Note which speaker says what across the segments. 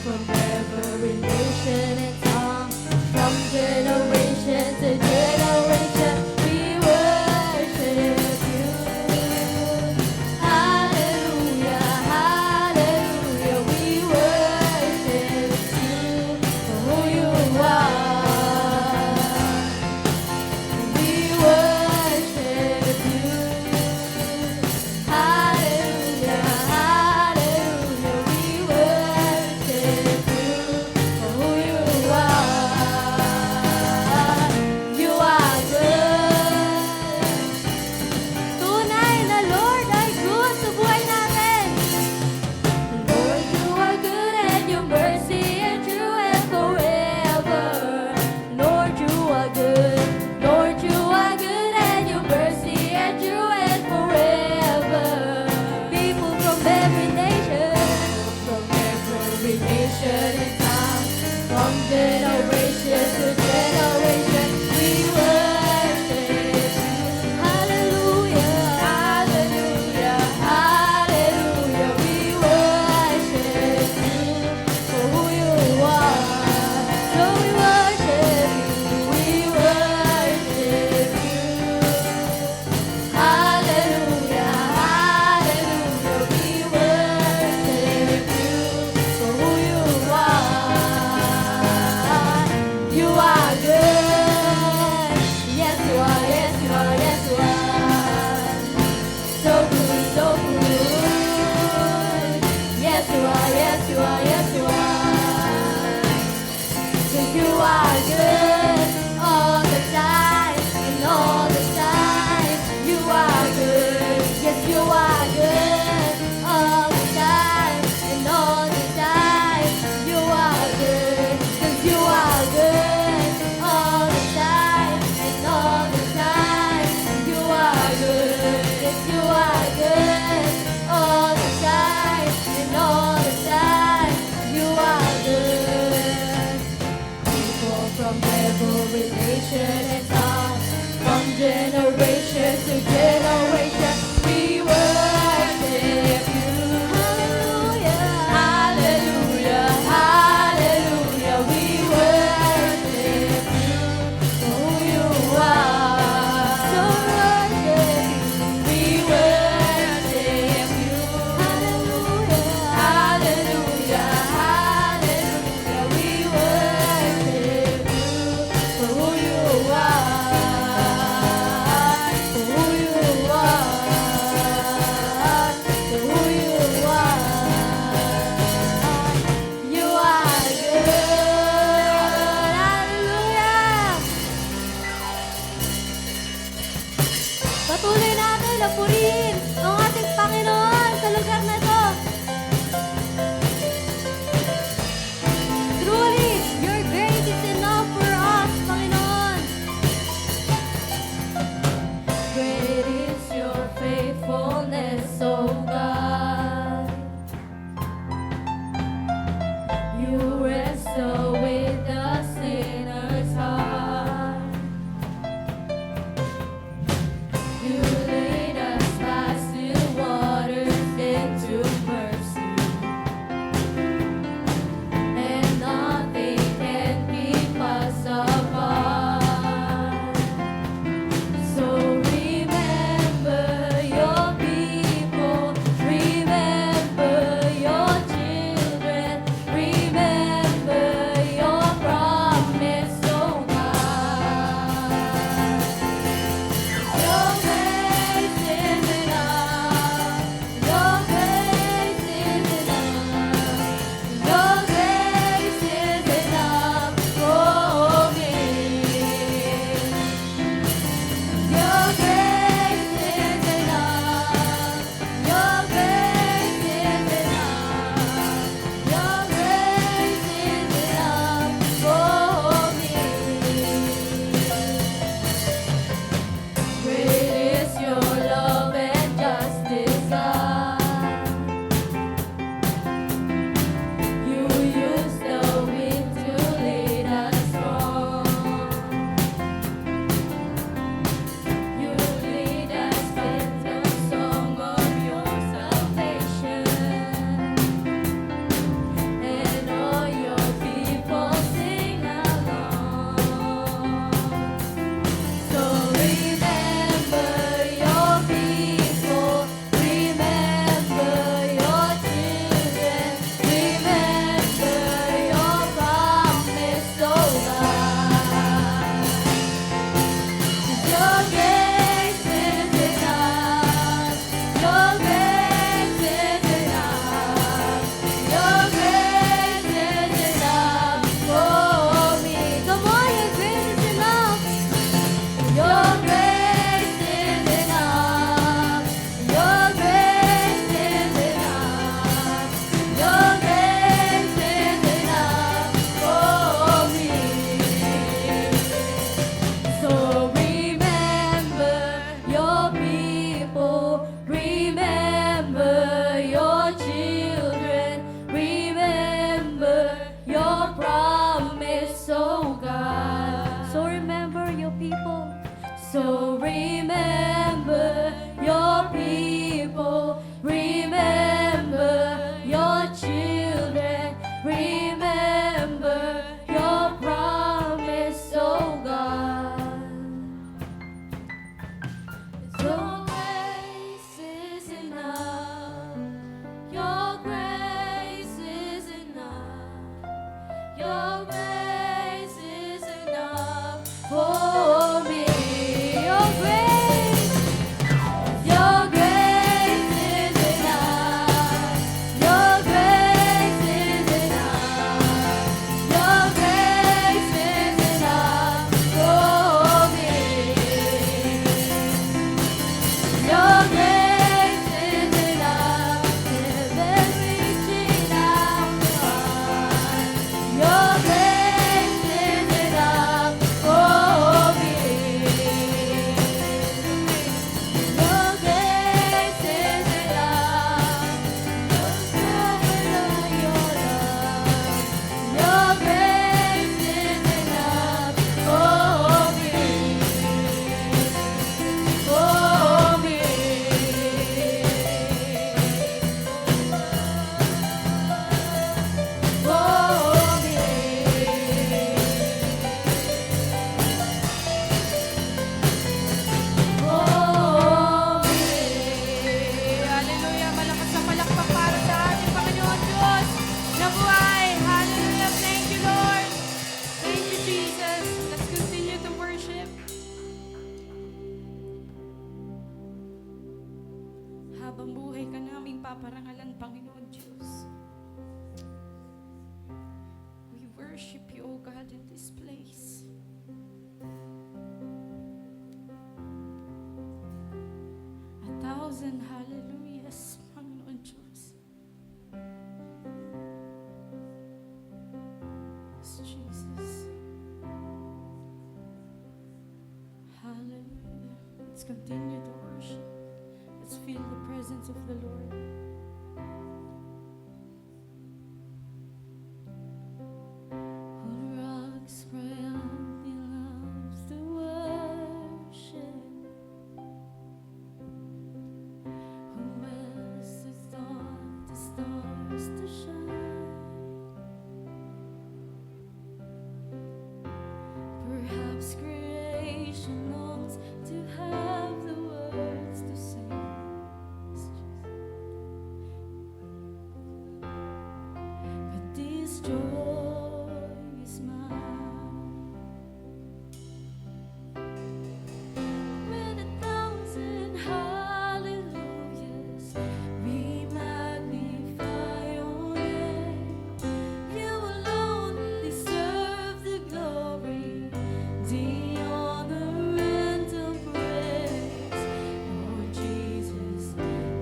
Speaker 1: from every nation and tongue, from generation to generation, we worship you. Hallelujah, hallelujah, we worship you for who you are. We worship you. Hallelujah, hallelujah, we worship you for who you are. You are good. Tunay na Lord ay good sa buhay natin. Lord, you are good and your mercy and true and forever. Lord, you are good. Lord, you are good and your mercy and true and forever. People from every nation and tongue, from generation to generation, we worship you. Hallelujah, hallelujah, hallelujah, we worship you for who you are. So we worship you, we worship you. Hallelujah, hallelujah, we worship you for who you are. You are good. Yes, you are, yes, you are, yes, you are. So good, so good. Yes, you are, yes, you are, yes, you are. 'Cause you are good all the time, and all the time. You are good, yes, you are good all the time, and all the time. You are good, 'cause you are good all the time, and all the time. You are good, yes, you are good all the time, and all the time. You are good. People from every nation and tongue, from generation to generation, we worship you. Hallelujah, hallelujah, hallelujah, we worship you for who you are. So we worship you. Hallelujah, hallelujah, hallelujah, we worship you for who you are. For who you are. For who you are. You are good. Hallelujah. Patuloy natin na purihin ang ating Panginoon sa lugar na to. Truly, your grace is enough for us, Panginoon. Great is your faithfulness, O God. You wrestle with the sinner's heart. You lead us by still waters into mercy, and nothing can keep us apart. So remember your people, remember your children, remember
Speaker 2: Nabuhay! Hallelujah! Thank you, Lord! Thank you, Jesus! Let's continue to worship. Habang buhay ka naming paparangalan, Panginoon Diyos. We worship you, O God, in this place. A thousand hallelujahs, Panginoon Diyos. Yes, Jesus. Hallelujah. Let's continue to worship. Let's feel the presence of the Lord. On rocks round, He loves to worship. Who else has taught the stars to shine? Perhaps creation longs to have the words to sing. But this joy is mine. When 1,000 hallelujahs we magnify your name, you alone deserve the glory, the honor and the praise. Lord Jesus,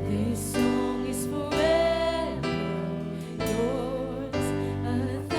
Speaker 2: this song is forever yours. 1,000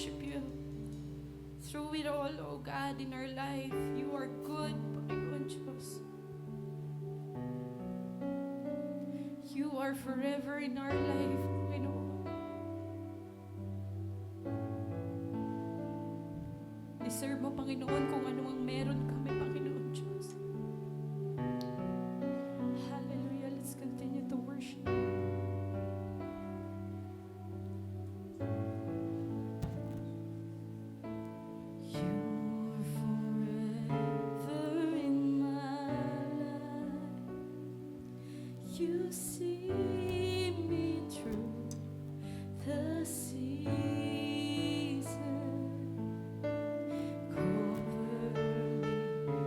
Speaker 2: worship you. Through it all, oh God, in our life, you are good, Panginoon Diyos. You are forever in our life, Panginoon. Deserve mo, Panginoon, kung ano ang meron kami, Panginoon Diyos. Hallelujah. Let's continue to worship. You are forever in my life. You see me through the season. Cover me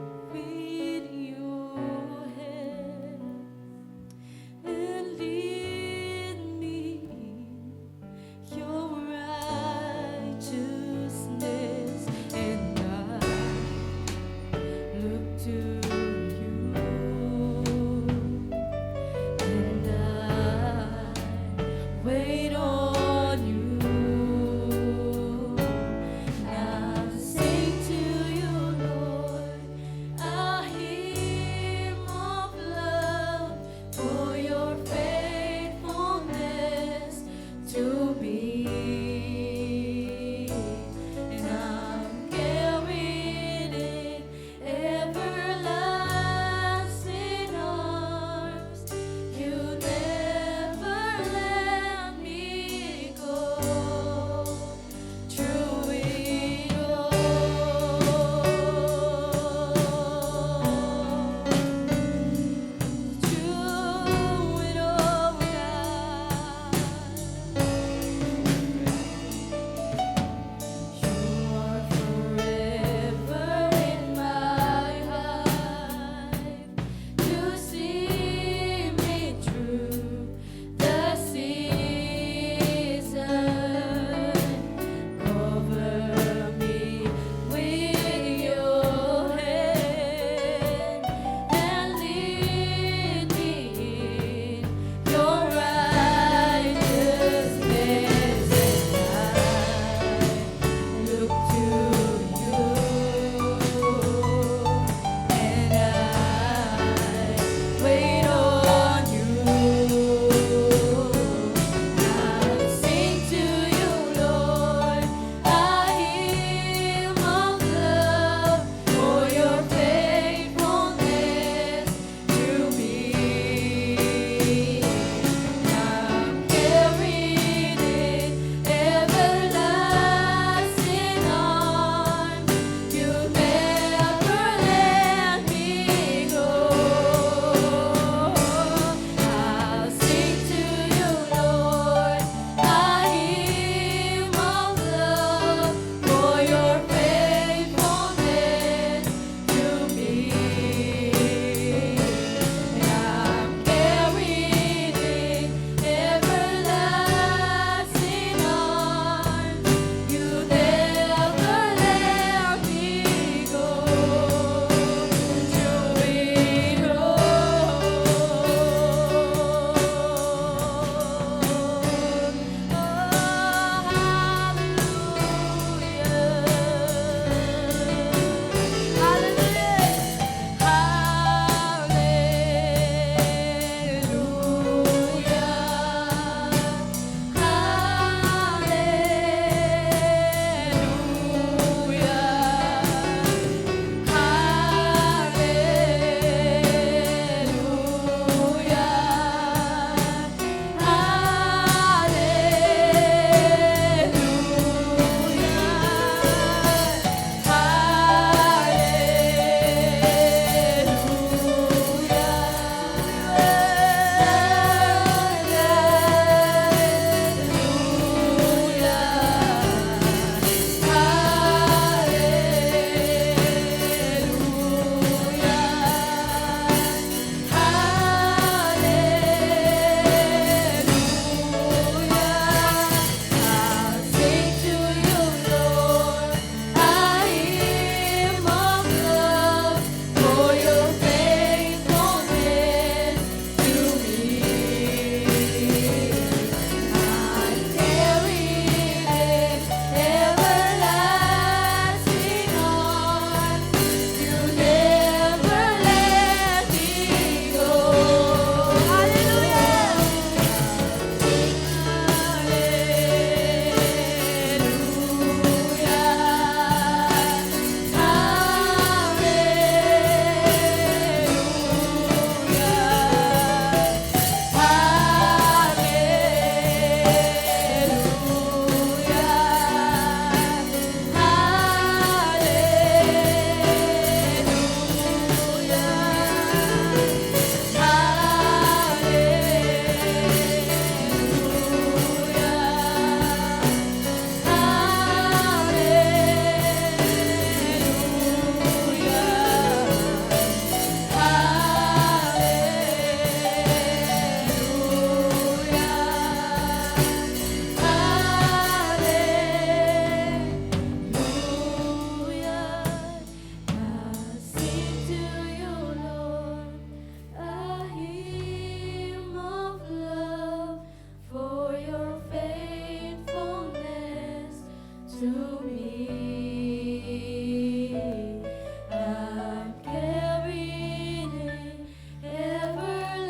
Speaker 1: I'm carried in everlasting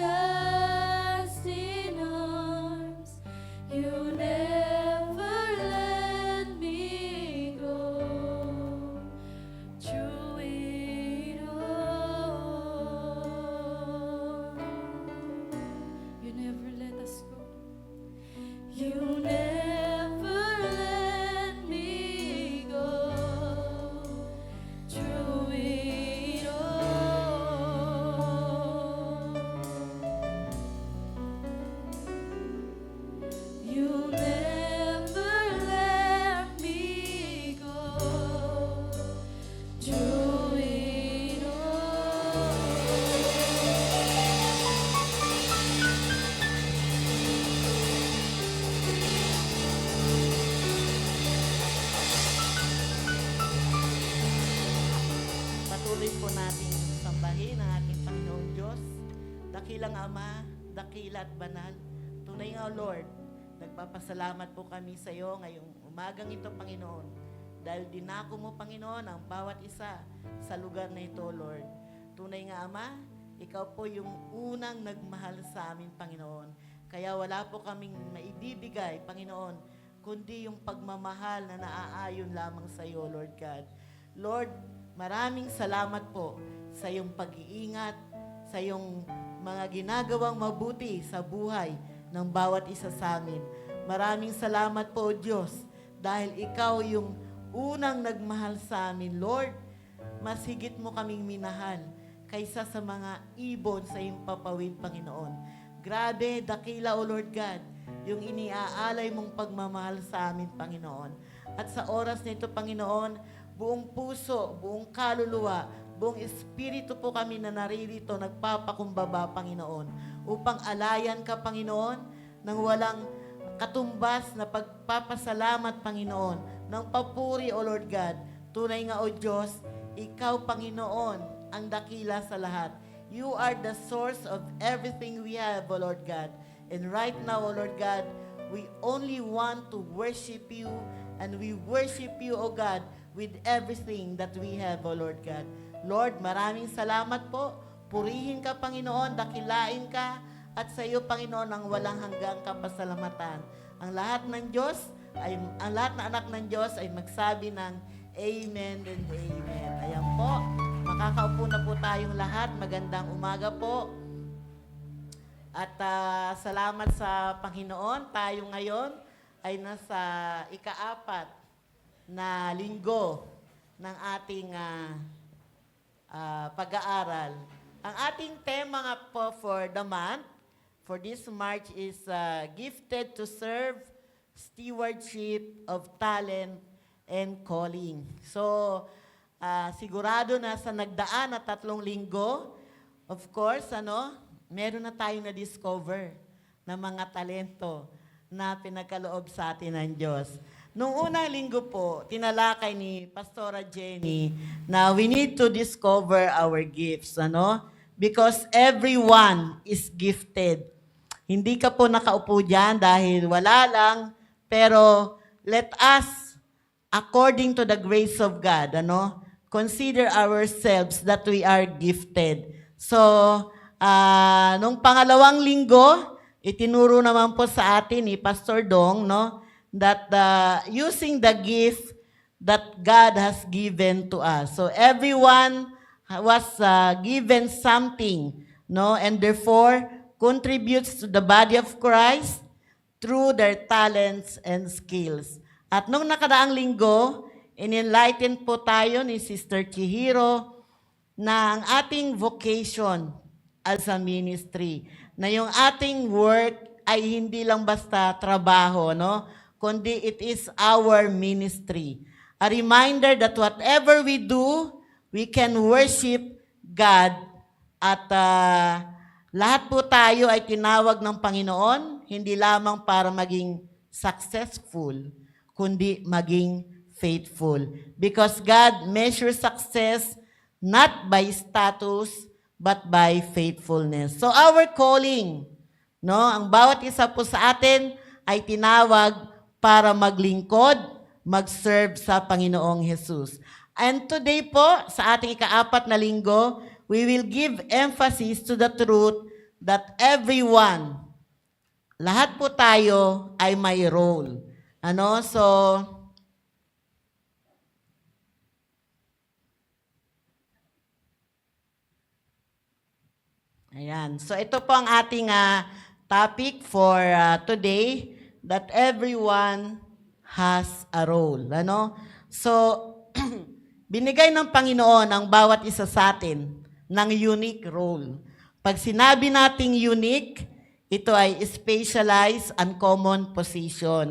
Speaker 1: arms. You never let me go. Through it all,
Speaker 2: You never let us go.
Speaker 1: you never let me go. Through it all, you never let me go. Through it all.
Speaker 3: Patuloy po nating sambahin ang ating Panginoong Diyos. Dakilang Ama, dakila at banal. Tunay nga, Lord, nagpapasalamat po kami sa iyo ngayong umagang ito, Panginoon. Dahil dinako mo, Panginoon, ang bawat isa sa lugar na ito, Lord. Tunay nga, Ama, ikaw po yung unang nagmahal sa amin, Panginoon. Kaya wala po kaming maibibigay, Panginoon, kundi yung pagmamahal na naaayon lamang sa iyo, Lord God. Lord, maraming salamat po sa iyong pag-iingat, sa iyong mga ginagawang mabuti sa buhay ng bawat isa sa amin. Maraming salamat po, Diyos, dahil ikaw yung unang nagmahal sa amin, Lord. Mas higit mo kaming minahal kaysa sa mga ibon sa iyong papawid, Panginoon. Grabe, dakila, O Lord God, yung iniaalay mong pagmamahal sa amin, Panginoon. At sa oras na ito, Panginoon, buong puso, buong kaluluwa, buong espiritu po kami na naririto, nagpapakumbaba, Panginoon, upang alayan ka, Panginoon, ng walang katumbas na pagpapasalamat, Panginoon, ng papuri, O Lord God. Tunay nga, O Diyos, ikaw, Panginoon, ang dakila sa lahat. You are the source of everything we have, O Lord God. And right now, O Lord God, we only want to worship you, and we worship you, O God, with everything that we have, O Lord God. Lord, maraming salamat po. Purihin ka, Panginoon, dakilain ka, at sa iyo, Panginoon, ang walang hanggang kapasalamatan. Ang lahat ng anak ng Diyos ay magsabi ng Amen and Amen. Ayan po, makakaupo na po tayong lahat. Magandang umaga po. At salamat sa Panginoon, tayo ngayon ay nasa ika-4 na linggo ng ating pag-aaral. Ang ating tema nga po for the month, for this March, is Gifted to Serve, Stewardship of Talent and Calling. So, sigurado na sa nagdaan na 3 linggo, of course, meron na tayong na-discover na mga talento na pinagkaloob sa atin ng Diyos. Noong unang linggo po, tinalakay ni Pastora Jenny na we need to discover our gifts, because everyone is gifted. Hindi ka po nakaupo dyan dahil wala lang, pero let us, according to the grace of God, consider ourselves that we are gifted. So, nung pangalawang linggo, itinuro naman po sa atin ni Pastor Dong, that using the gift that God has given to us. So everyone was given something, and therefore contributes to the body of Christ through their talents and skills. At nung nakaraang linggo, in-enlighten po tayo ni Sister Chihiro na ang ating vocation as a ministry, na yung ating work ay hindi lang basta trabaho, kundi it is our ministry. A reminder that whatever we do, we can worship God. At lahat po tayo ay tinawag ng Panginoon, hindi lamang para maging successful, kundi maging faithful. Because God measures success not by status, but by faithfulness. So our calling, ang bawat isa po sa atin ay tinawag para maglingkod, mag-serve sa Panginoong Jesus. And today po, sa ating ika-4 na linggo, we will give emphasis to the truth that everyone, lahat po tayo ay may role. So, ayan. So, ito po ang ating topic for today, that everyone has a role. So, binigay ng Panginoon ang bawat isa sa atin ng unique role. Pag sinabi nating unique, ito ay specialized, uncommon position.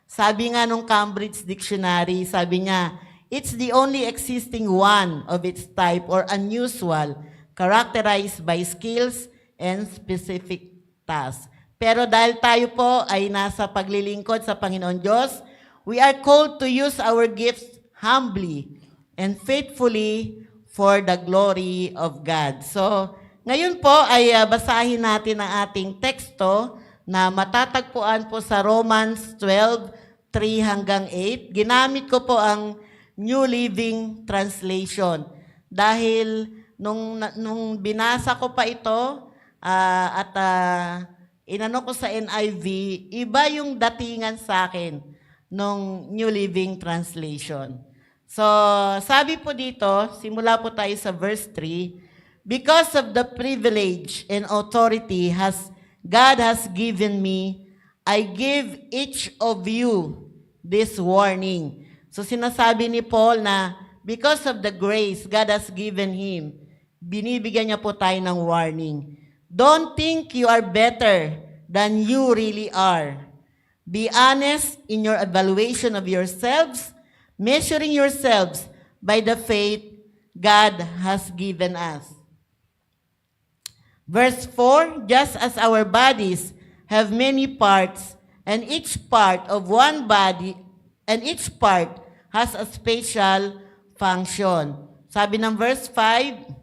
Speaker 3: Sabi nga nung Cambridge Dictionary, sabi niya, it's the only existing one of its type or unusual, characterized by skills and specific tasks. Pero dahil tayo po ay nasa paglilingkod sa Panginoon Diyos, we are called to use our gifts humbly and faithfully for the glory of God. So, ngayon po ay basahin natin ang ating teksto na matatagpuan po sa Romans 12:3-8. Ginamit ko po ang New Living Translation dahil nung binasa ko pa ito at inano ko sa NIV, iba yung datingan sa akin nung New Living Translation. So, sabi po dito, simula po tayo sa verse 3, because of the privilege and authority God has given me, I give each of you this warning. So sinasabi ni Paul na because of the grace God has given him, binibigyan niya po tayo ng warning. Don't think you are better than you really are. Be honest in your evaluation of yourselves, measuring yourselves by the faith God has given us. Verse 4, just as our bodies have many parts, and each part of one body, and each part has a special function. Sabi ng verse 5,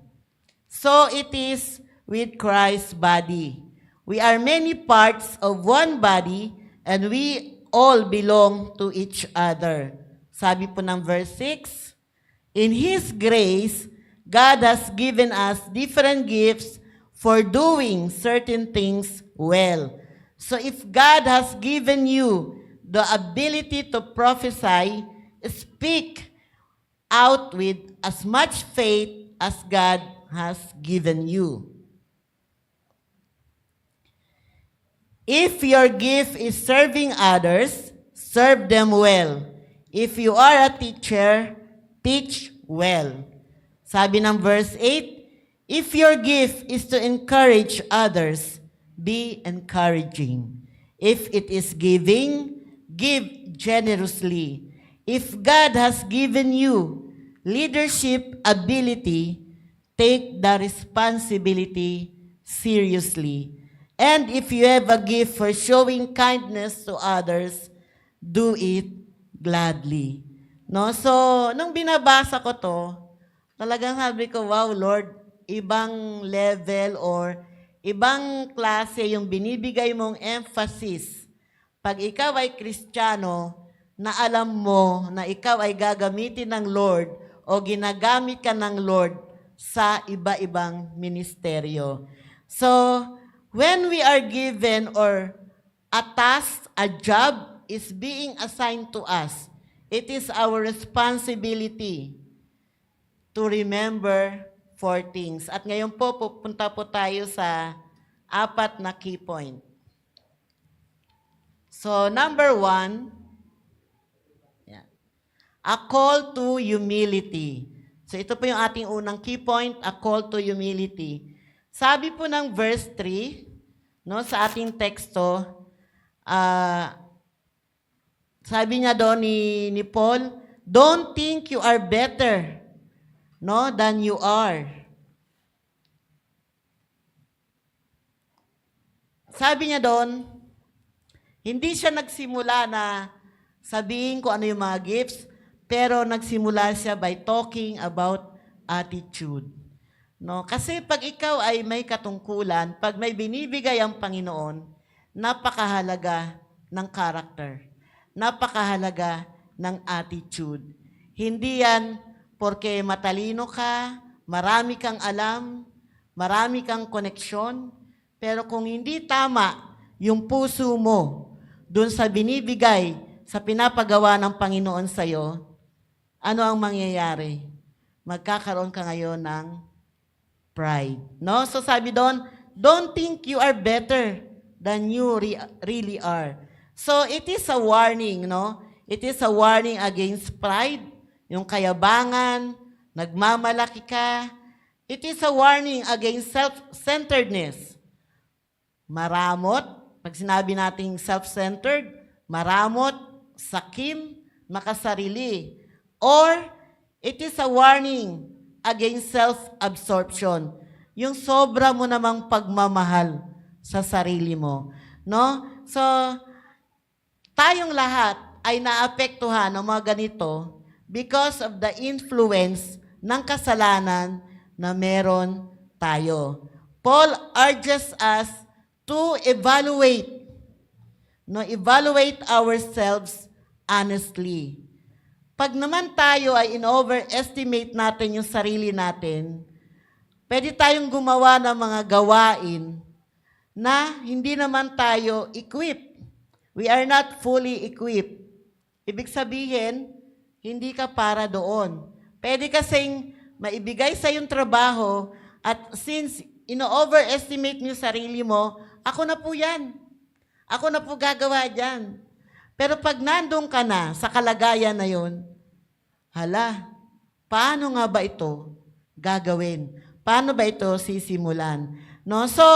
Speaker 3: so it is with Christ's body. We are many parts of one body, and we all belong to each other. Sabi po ng verse 6, in His grace, God has given us different gifts for doing certain things well. So if God has given you the ability to prophesy, speak out with as much faith as God has given you. If your gift is serving others, serve them well. If you are a teacher, teach well. Sabi ng verse 8, if your gift is to encourage others, be encouraging. If it is giving, give generously. If God has given you leadership ability, take the responsibility seriously. And if you have a gift for showing kindness to others, do it gladly. So, nung binabasa ko to, talagang sabi ko, wow, Lord, ibang level or ibang klase yung binibigay mong emphasis. Pag ikaw ay Kristiyano, na alam mo na ikaw ay gagamitin ng Lord o ginagamit ka ng Lord sa iba-ibang ministeryo. So, when we are given or a task, a job is being assigned to us, it is our responsibility to remember 4 things. At ngayon po, pupunta po tayo sa 4 na key point. So, number 1, a call to humility. So, ito po yung ating unang key point, a call to humility. Sabi po ng verse 3, sa ating teksto, sabi niya doon ni Paul, don't think you are better than you are. Sabi niya doon, hindi siya nagsimula na sabihin ko ano yung mga gifts, pero nagsimula siya by talking about attitude. Kasi pag ikaw ay may katungkulan, pag may binibigay ang Panginoon, napakahalaga ng character. Napakahalaga ng attitude. Hindi yan porque matalino ka, marami kang alam, marami kang koneksyon, pero kung hindi tama yung puso mo dun sa binibigay, sa pinapagawa ng Panginoon sa'yo, ano ang mangyayari? Magkakaroon ka ngayon ng pride. No? So sabi doon, don't think you are better than you really are. So it is a warning, no? It is a warning against pride, yung kayabangan, nagmamalaki ka. It is a warning against self-centeredness. Maramot, pag sinabi nating self-centered, maramot, sakim, makasarili. Or, it is a warning against self-absorption. Yung sobra mo namang pagmamahal sa sarili mo. No? So, tayong lahat ay naapektuhan ng mga ganito because of the influence ng kasalanan na meron tayo. Paul urges us to evaluate ourselves honestly. Pag naman tayo ay in-overestimate natin yung sarili natin, pwede tayong gumawa ng mga gawain na hindi naman tayo equipped. We are not fully equipped. Ibig sabihin, hindi ka para doon. Pwede kasing maibigay sa yung trabaho at since ino-overestimate niyo sarili mo, ako na po yan. Ako na po gagawa dyan. Pero pag nandun ka na sa kalagayan na yun, hala, paano nga ba ito gagawin? Paano ba ito sisimulan? No? So,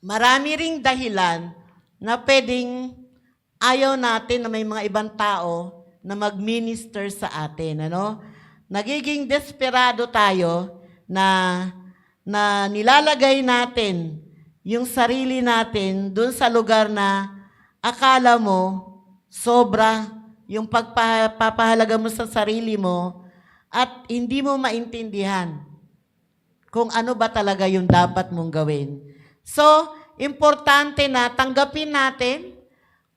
Speaker 3: marami ring dahilan na pwedeng ayaw natin na may mga ibang tao na mag-minister sa atin. Ano? Nagiging desperado tayo na nilalagay natin yung sarili natin dun sa lugar na akala mo sobra yung pagpapahalaga mo sa sarili mo at hindi mo maintindihan kung ano ba talaga yung dapat mong gawin. So, importante na tanggapin natin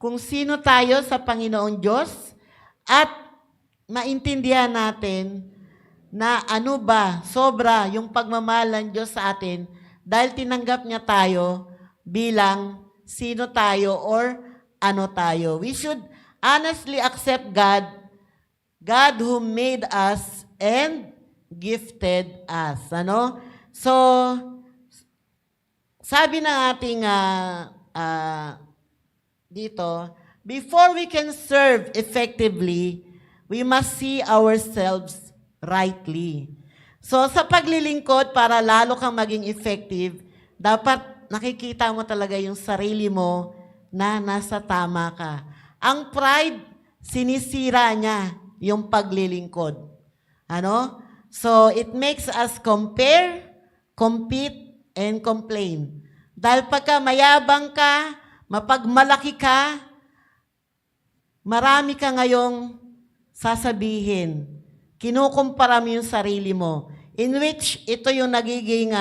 Speaker 3: kung sino tayo sa Panginoong Diyos at maintindihan natin na ano ba sobra yung pagmamahal ng Diyos sa atin dahil tinanggap niya tayo bilang sino tayo or ano tayo. We should honestly accept God who made us and gifted us. Ano? So, sabi ng ating dito, before we can serve effectively, we must see ourselves rightly. So, sa paglilingkod, para lalo kang maging effective, dapat nakikita mo talaga yung sarili mo na nasa tama ka. Ang pride, sinisira niya yung paglilingkod. Ano? So, it makes us compare, compete, and complain. Dahil pagka mayabang ka, mapagmalaki ka, marami ka ngayong sasabihin. Kinukumpara mo yung sarili mo. In which, ito yung nagiging,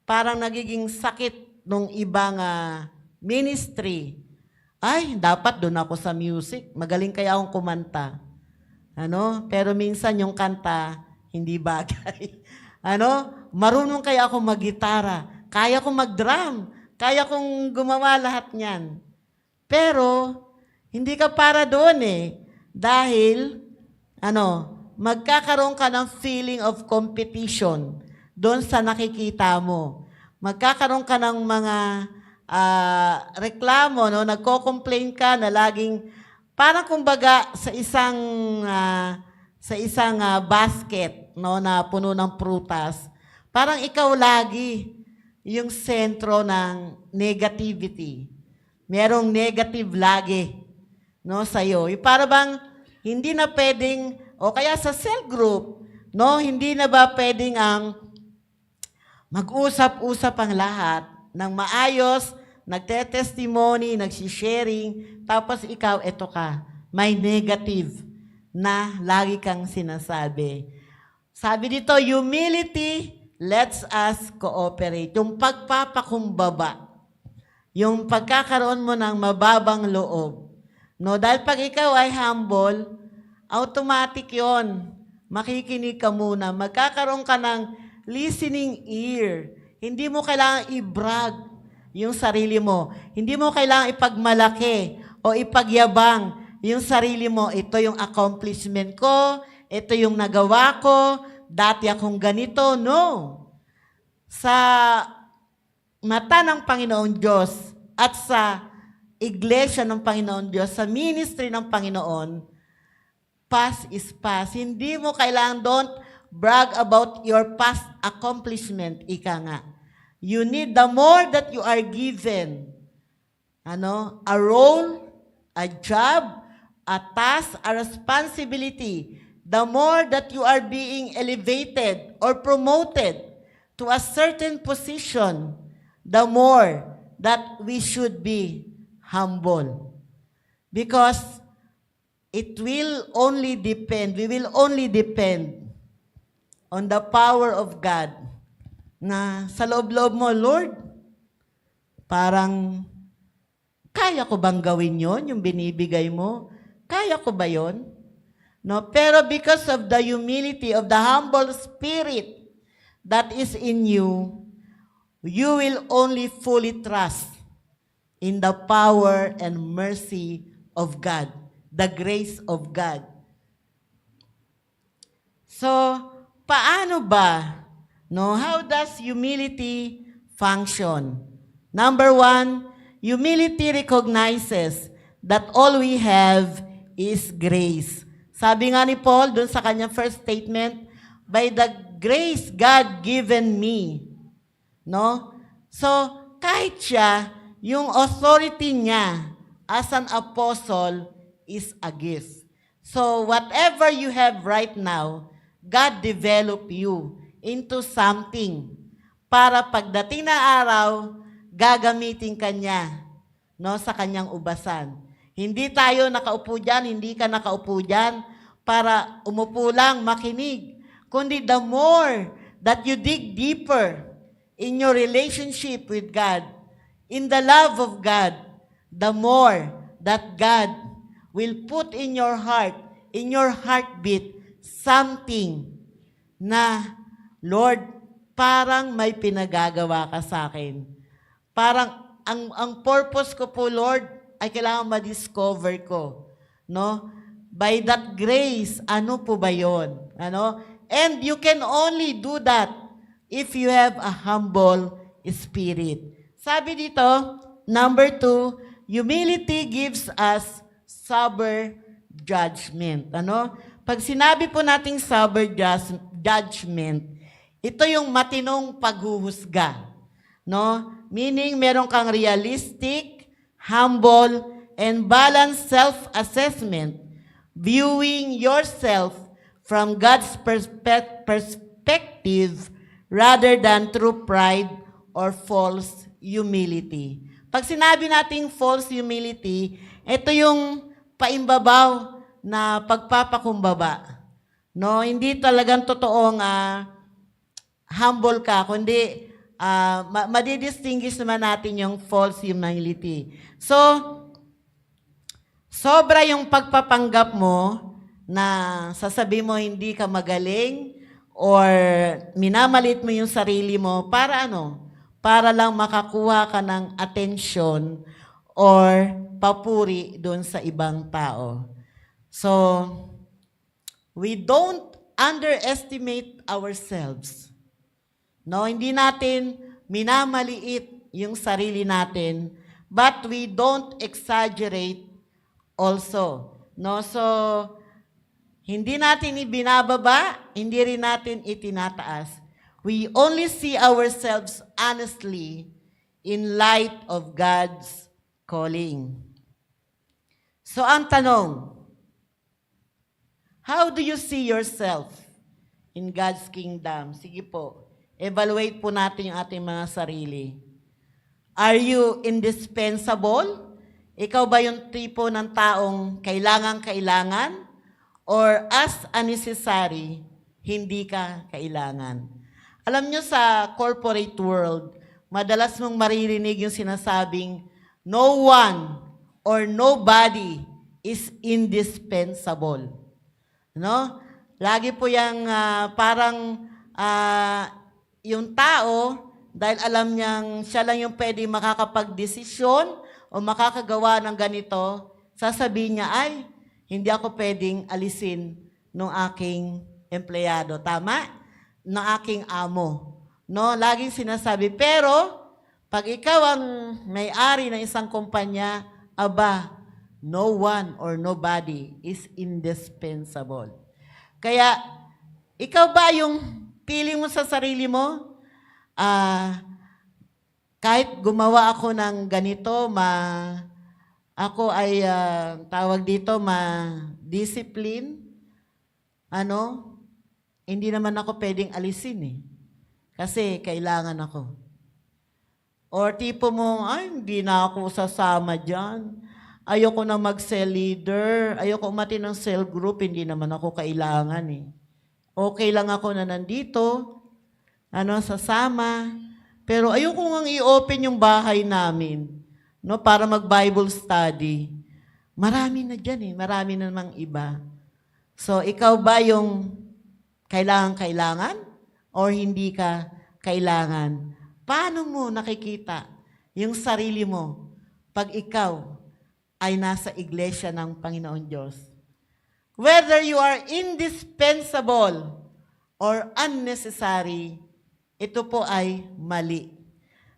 Speaker 3: parang nagiging sakit ng ibang ministry. Ay, dapat doon ako sa music. Magaling kaya akong kumanta. Ano? Pero minsan yung kanta, hindi bagay. Ano? Marunong kaya ako mag-gitara. Kaya kong mag-drum. Kaya kong gumawa lahat niyan. Pero, hindi ka para doon Dahil, magkakaroon ka ng feeling of competition doon sa nakikita mo. Magkakaroon ka ng mga reklamo, nagko-complain ka na laging, parang kumbaga sa isang basket na puno ng prutas, parang ikaw lagi yung sentro ng negativity. Merong negative lagi sa'yo. Para bang hindi na pwedeng, o kaya sa cell group, hindi na ba pwedeng ang mag-usap-usap ang lahat ng maayos, nagte-testimony, nagsisharing, tapos ikaw, eto ka, may negative na lagi kang sinasabi. Sabi dito, humility lets us cooperate. Yung pagpapakumbaba, yung pagkakaroon mo ng mababang loob, No, dahil pag ikaw ay humble, automatic yon. Makikinig ka muna. Magkakaroon ka ng listening ear. Hindi mo kailangan i-brag yung sarili mo. Hindi mo kailangan ipagmalaki o ipagyabang yung sarili mo. Ito yung accomplishment ko. Ito yung nagawa ko. Dati akong ganito. No. Sa mata ng Panginoon Diyos at sa iglesia ng Panginoon Diyos, sa ministry ng Panginoon, past is past. Hindi mo kailangan, don't brag about your past accomplishment. Ika nga. You need the more that you are given. A role, a job, a task, a responsibility. The more that you are being elevated or promoted to a certain position, the more that we should be humble. Because it will only depend, we will only depend on the power of God na sa loob-loob mo, Lord, parang kaya ko bang gawin yon, yung binibigay mo? Kaya ko ba yon? No, pero because of the humility of the humble spirit that is in you, you will only fully trust in the power and mercy of God, the grace of God. So, paano ba? No, how does humility function? Number one, humility recognizes that all we have is grace. Sabi nga ni Paul dun sa kanyang first statement, by the grace God given me. No? So, kahit siya, yung authority niya as an apostle is a gift. So, whatever you have right now, God develop you into something para pagdating na araw, gagamitin ka niya, no, sa kanyang ubasan. Hindi tayo nakaupo dyan, hindi ka nakaupo dyan para umupo lang, makinig. Kundi the more that you dig deeper in your relationship with God, in the love of God, the more that God will put in your heart, in your heartbeat, something na, Lord, parang may pinagagawa ka sa akin. Parang ang purpose ko po, Lord, ay kailangan ma-discover ko. No? By that grace, ano po ba yun? Ano? And you can only do that if you have a humble spirit. Sabi dito, number 2, humility gives us sober judgment. Ano? Pag sinabi po nating sober judgment, ito yung matinong paghuhusga. No? Meaning, meron kang realistic, humble, and balanced self-assessment, viewing yourself from God's perspective rather than through pride or false humility. Pag sinabi nating false humility, ito yung paimbabaw na pagpapakumbaba. No, hindi talagang totoong humble ka, kundi madidistinguish naman natin yung false humility. So, sobra yung pagpapanggap mo na sasabi mo hindi ka magaling or minamalit mo yung sarili mo para ano? Para lang makakuha ka ng atensyon or papuri doon sa ibang tao. So, we don't underestimate ourselves. No, hindi natin minamaliit yung sarili natin, but we don't exaggerate also. No, so hindi natin ibinababa, hindi rin natin itinataas. We only see ourselves honestly in light of God's calling. So ang tanong, how do you see yourself in God's kingdom? Sige po. Evaluate po natin yung ating mga sarili. Are you indispensable? Ikaw ba yung tipo ng taong kailangan-kailangan? Or as a necessary, hindi ka kailangan? Alam nyo sa corporate world, madalas mong maririnig yung sinasabing, no one or nobody is indispensable. No? Lagi po yung parang yung tao, dahil alam niyang siya lang yung pwede makakapag-desisyon o makakagawa ng ganito, sasabihin niya, ay, hindi ako pwedeng alisin ng aking empleyado. Tama? Ng aking amo. No? Laging sinasabi. Pero, pag ikaw ang may-ari ng isang kumpanya, aba, no one or nobody is indispensable. Kaya, ikaw ba yung feeling mo sa sarili mo? Kahit gumawa ako ng ganito, ako ay tawag dito, ma-discipline, hindi naman ako pwedeng alisin eh. Kasi kailangan ako. Or tipo mo, ay, hindi na ako sasama dyan. Ayoko na mag-cell leader. Ayoko umati ng cell group. Hindi naman ako kailangan eh. Okay lang ako na nandito. Sasama. Pero ayoko ngang i-open yung bahay namin. No, para mag-Bible study. Marami na dyan eh. Marami na namang iba. So, ikaw ba yung kailangan? Or hindi ka kailangan? Paano mo nakikita yung sarili mo pag ikaw ay nasa iglesia ng Panginoon Diyos? Whether you are indispensable or unnecessary, ito po ay mali.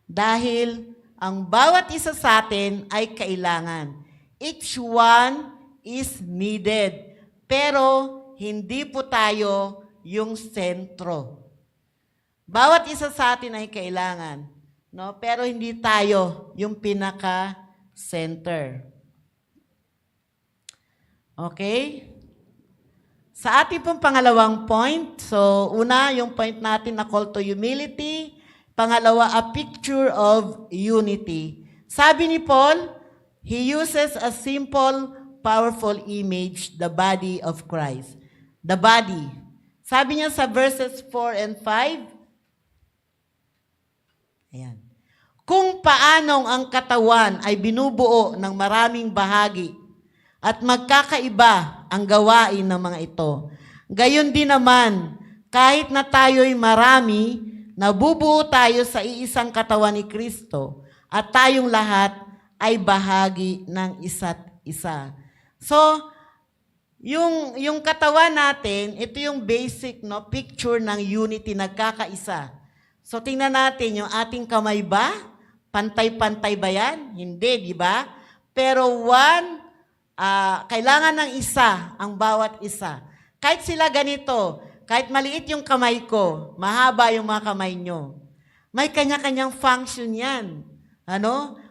Speaker 3: Dahil ang bawat isa sa atin ay kailangan. Each one is needed. Pero hindi po tayo yung sentro. Bawat isa sa atin ay kailangan, no? Pero hindi tayo yung pinaka-center. Okay? Sa ating pong pangalawang point, so una, yung point natin na call to humility. Pangalawa, a picture of unity. Sabi ni Paul, he uses a simple, powerful image, the body of Christ. The body. Sabi niya sa verses 4 and 5, ayan. Kung paanong ang katawan ay binubuo ng maraming bahagi at magkakaiba ang gawain ng mga ito. Gayon din naman, kahit na tayo'y marami, nabubuo tayo sa iisang katawan ni Kristo at tayong lahat ay bahagi ng isa't isa. So, yung katawan natin, ito yung basic picture ng unity, nagkakaisa. So, tingnan natin, yung ating kamay ba? Pantay-pantay ba yan? Hindi, di ba? Pero kailangan ng isa, ang bawat isa. Kahit sila ganito, kahit maliit yung kamay ko, mahaba yung mga kamay nyo. May kanya-kanyang function yan.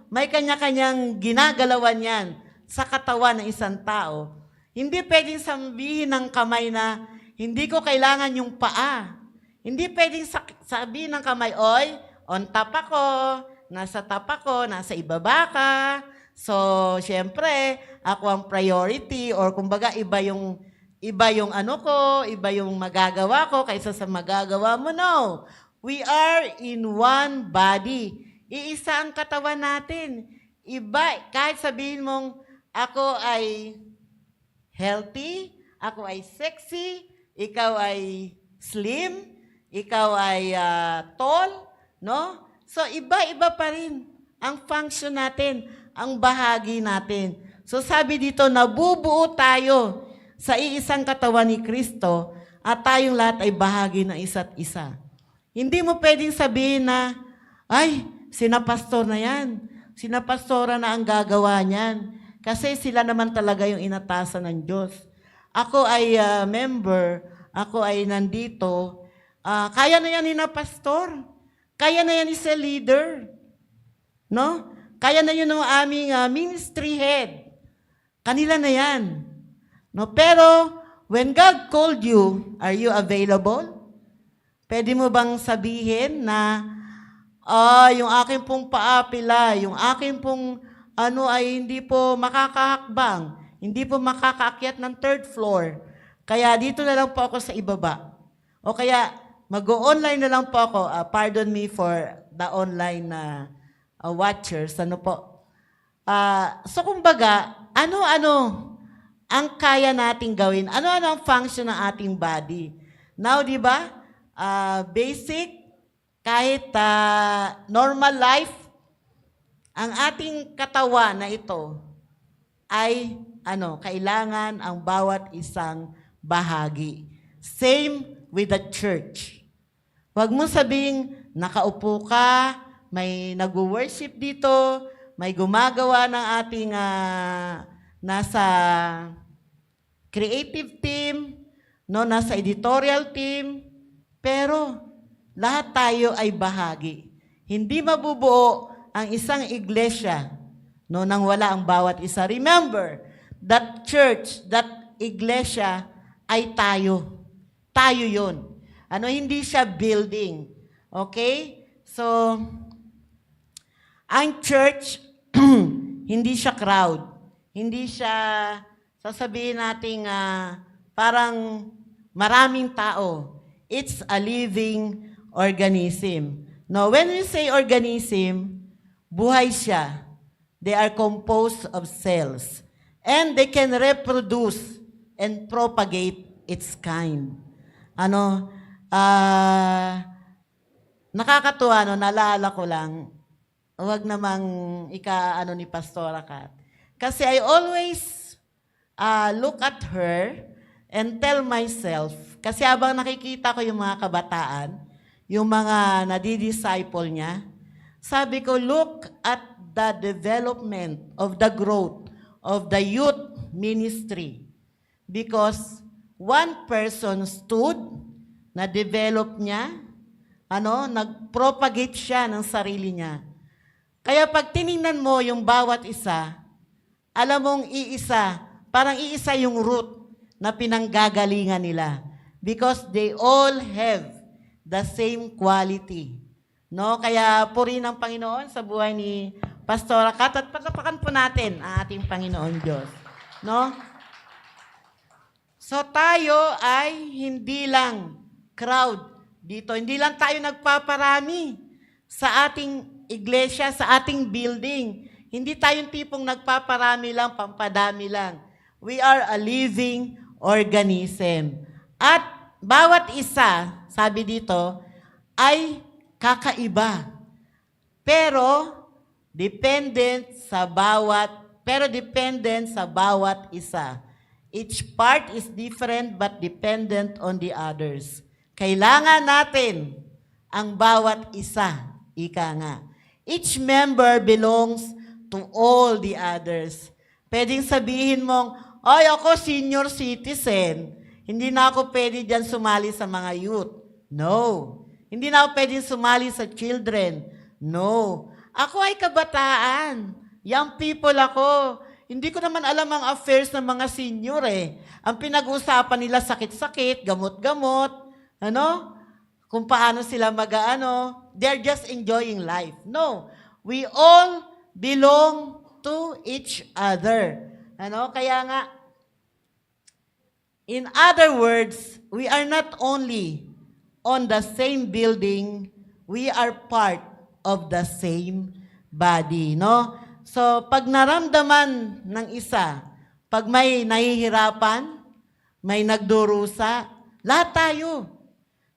Speaker 3: May kanya-kanyang ginagalawan yan sa katawan ng isang tao. Hindi pwedeng sabihin ng kamay na, hindi ko kailangan yung paa. Hindi pwedeng sabihin ng kamay, oy, on top ako, nasa ibaba ka. So, syempre, ako ang priority or kumbaga iba yung iba yung magagawa ko kaysa sa magagawa mo. No. We are in one body. Iisa ang katawan natin. Iba, kahit sabihin mong ako ay healthy, ako ay sexy, ikaw ay slim, ikaw ay tall, no? So, iba-iba pa rin ang function natin, ang bahagi natin. So, sabi dito, nabubuo tayo sa iisang katawan ni Kristo at tayong lahat ay bahagi ng isa't isa. Hindi mo pwedeng sabihin na, ay, sina pastor na yan. Sina pastora na ang gagawa niyan. Kasi sila naman talaga yung inatasan ng Diyos. Ako ay member, ako ay nandito. Kaya na yan ni na pastor. Kaya na yan ni sa leader. No? Kaya na yun ng aming ministry head. Kanila na yan. No? Pero, when God called you, are you available? Pwede mo bang sabihin na, yung aking pong paapila, yung aking pong ay hindi po makakahakbang, hindi po makakaakyat ng 3rd floor. Kaya dito na lang po ako sa ibaba. O kaya, mag-o-online na lang po ako. Pardon me for the online watchers. So kumbaga, ang kaya nating gawin. Ano-ano ang function ng ating body? Now, di ba? Basic, kahit normal life, ang ating katawan na ito ay kailangan ang bawat isang bahagi. Same with the church. Huwag mo sabing nakaupo ka, may nag-worship dito, may gumagawa ng ating nasa creative team, nasa editorial team, pero lahat tayo ay bahagi. Hindi mabubuo ang isang iglesia nang wala ang bawat isa. Remember, that church, that iglesia ay tayo. Tayo yun. Hindi siya building. Okay? So, ang church, hindi siya crowd. Hindi siya, sasabihin natin, parang maraming tao. It's a living organism. Now, when we say organism, buhay siya. They are composed of cells. And they can reproduce and propagate its kind. Nakakatuwa, naalala ko lang, huwag namang ni Pastora Kat. Kasi I always look at her and tell myself, kasi habang nakikita ko yung mga kabataan, yung mga nadidisciple niya, sabi ko, look at the development of the growth of the youth ministry. Because one person stood, na-develop niya, nag-propagate siya ng sarili niya. Kaya pag tiningnan mo yung bawat isa, alam mong iisa, parang iisa yung root na pinanggagalingan nila. Because they all have the same quality. Kaya puri ng Panginoon sa buhay ni Pastora Kat at patapakan po natin ang ating Panginoon Diyos. So tayo ay hindi lang crowd dito. Hindi lang tayo nagpaparami sa ating iglesia, sa ating building. Hindi tayong tipong nagpaparami lang, pampadami lang. We are a living organism. At bawat isa, sabi dito, ay kakaiba. Pero dependent sa bawat isa. Each part is different but dependent on the others. Kailangan natin ang bawat isa, ika nga. Each member belongs to all the others. Pwedeng sabihin mong, ay ako senior citizen, hindi na ako pwede dyan sumali sa mga youth. No. Hindi na ako pwedeng sumali sa children. No. Ako ay kabataan. Young people ako. Hindi ko naman alam ang affairs ng mga senior eh. Ang pinag-uusapan nila sakit-sakit, gamot-gamot, kung paano sila they're just enjoying life. No. We all belong to each other. Kaya nga, in other words, we are not only on the same building, we are part of the same body, So, pag naramdaman ng isa, pag may nahihirapan, may nagdurusa, lahat tayo.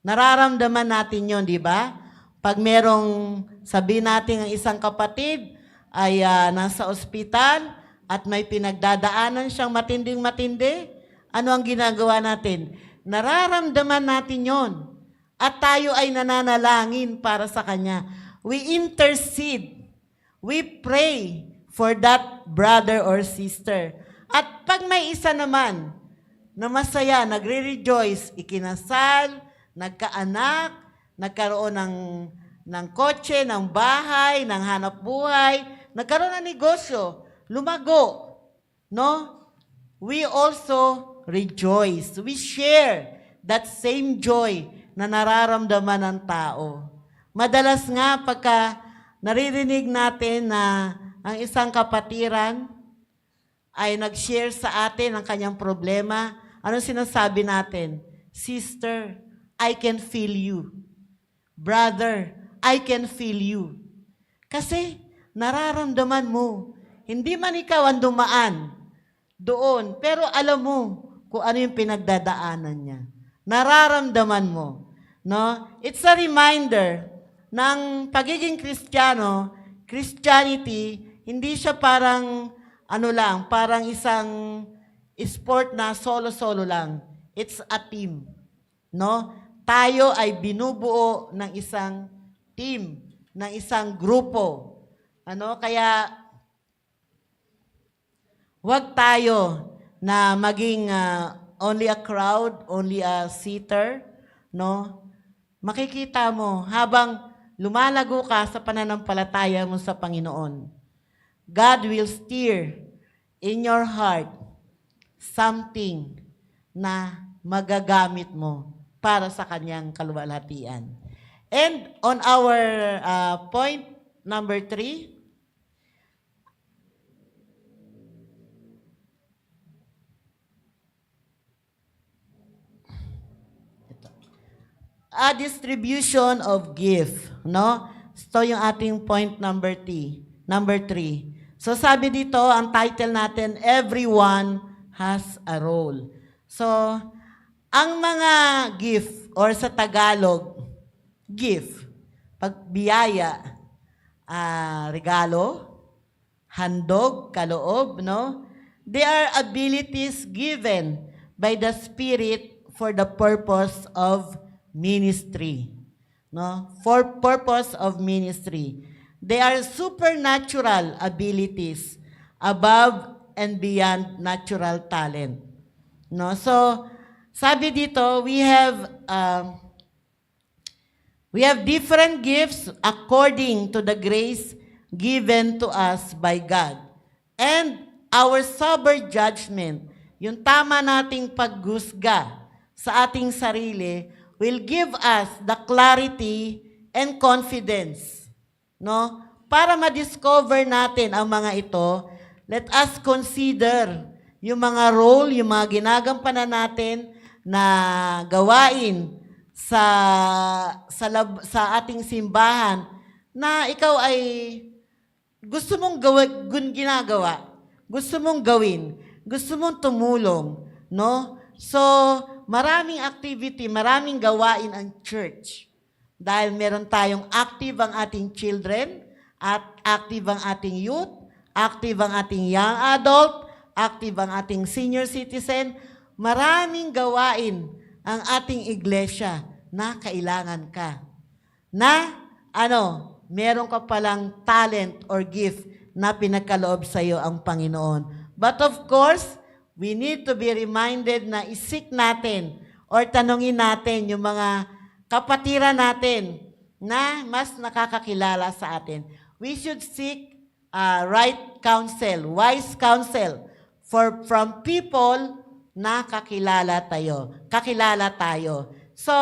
Speaker 3: Nararamdaman natin yon, di ba? Pag merong, sabihin natin ang isang kapatid ay nasa ospital at may pinagdadaanan siyang matinding-matindi, ano ang ginagawa natin? Nararamdaman natin yon. At tayo ay nananalangin para sa kanya. We intercede. We pray for that brother or sister. At pag may isa naman na masaya, nagre-rejoice, ikinasal, nagkaanak, nagkaroon ng kotse, ng bahay, ng hanap buhay, nagkaroon ng negosyo, lumago, we also rejoice. We share that same joy na nararamdaman ng tao. Madalas nga pagka naririnig natin na ang isang kapatiran ay nag-share sa atin ang kanyang problema, anong sinasabi natin? Sister, I can feel you. Brother, I can feel you. Kasi nararamdaman mo, hindi man ikaw ang dumaan, doon. Pero alam mo kung ano yung pinagdadaanan niya. Nararamdaman mo. No? It's a reminder ng pagiging Kristiyano, Christianity, hindi siya parang parang isang sport na solo-solo lang. It's a team. No? Tayo ay binubuo ng isang team, ng isang grupo. Kaya huwag tayo na maging only a crowd, only a seater, no? Makikita mo habang lumalago ka sa pananampalataya mo sa Panginoon, God will steer in your heart something na magagamit mo para sa kanyang kaluwalhatian. And on our point number 3, a distribution of gift, no? So yung ating point number 3. So sabi dito, ang title natin, Everyone has a role. So, ang mga gift, or sa Tagalog, gift, pagbiyaya, regalo, handog, kaloob, no? They are abilities given by the Spirit for the purpose of ministry. No? For purpose of ministry. They are supernatural abilities above and beyond natural talent. No? So, sabi dito, we have different gifts according to the grace given to us by God. And our sober judgment, yung tama nating paghusga sa ating sarili, will give us the clarity and confidence. No? Para ma-discover natin ang mga ito, let us consider yung mga role, yung mga ginagampanan natin na gawain sa ating simbahan na ikaw ay gusto mong ginagawa, gusto mong gawin, gusto mong tumulong, no? So, maraming activity, maraming gawain ang church. Dahil meron tayong active ang ating children, at active ang ating youth, active ang ating young adult, active ang ating senior citizen. Maraming gawain ang ating iglesia na kailangan ka. Na, meron ka palang talent or gift na pinagkaloob sa iyo ang Panginoon. But of course, we need to be reminded na isik natin or tanungin natin yung mga kapatiran natin na mas nakakakilala sa atin. We should seek right counsel, wise counsel from people na kakilala tayo. So,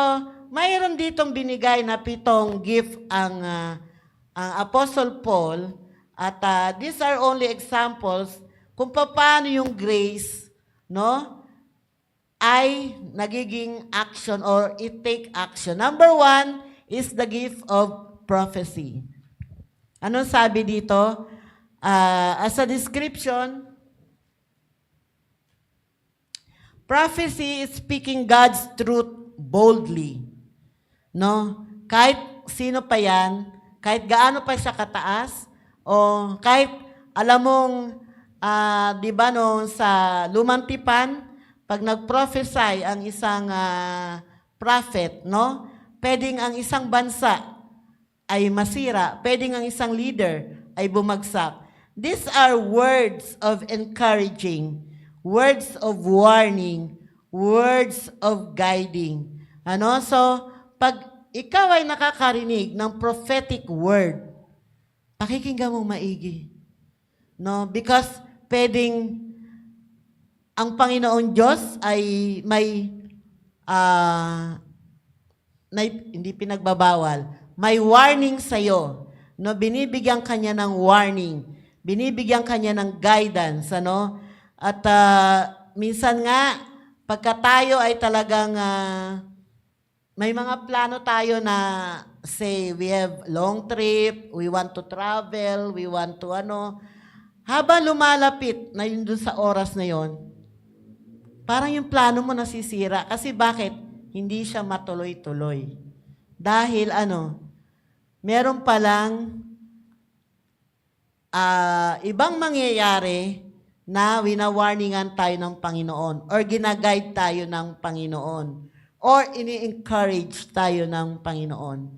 Speaker 3: mayroon ditong binigay na 7 gift ang Apostle Paul at these are only examples kung paano yung grace, no, ay nagiging action or it take action. Number 1 is the gift of prophecy. Anong sabi dito? As a description, prophecy is speaking God's truth boldly. No? Kahit sino pa yan, kahit gaano pa siya kataas, o kahit alam mong, di ba sa Lumang Tipan, pag nag-prophesy ang isang prophet, no? Pwedeng ang isang bansa ay masira, pwedeng ang isang leader ay bumagsak. These are words of encouraging, words of warning, words of guiding. So, pag ikaw ay nakakarinig ng prophetic word, pakikinggan mong maigi. No? Because pwedeng ang Panginoon Diyos ay may hindi pinagbabawal, may warning sa'yo. No? Binibigyan kanya ng warning. Binibigyan kanya ng guidance. At minsan nga, pagka tayo ay talagang may mga plano tayo na say we have long trip, we want to travel, we want to habang lumalapit na yun dun sa oras na yon, parang yung plano mo nasisira. Kasi bakit? Hindi siya matuloy-tuloy. Dahil meron palang ibang mangyayari na wina-warningan tayo ng Panginoon or ginaguide tayo ng Panginoon or ini-encourage tayo ng Panginoon.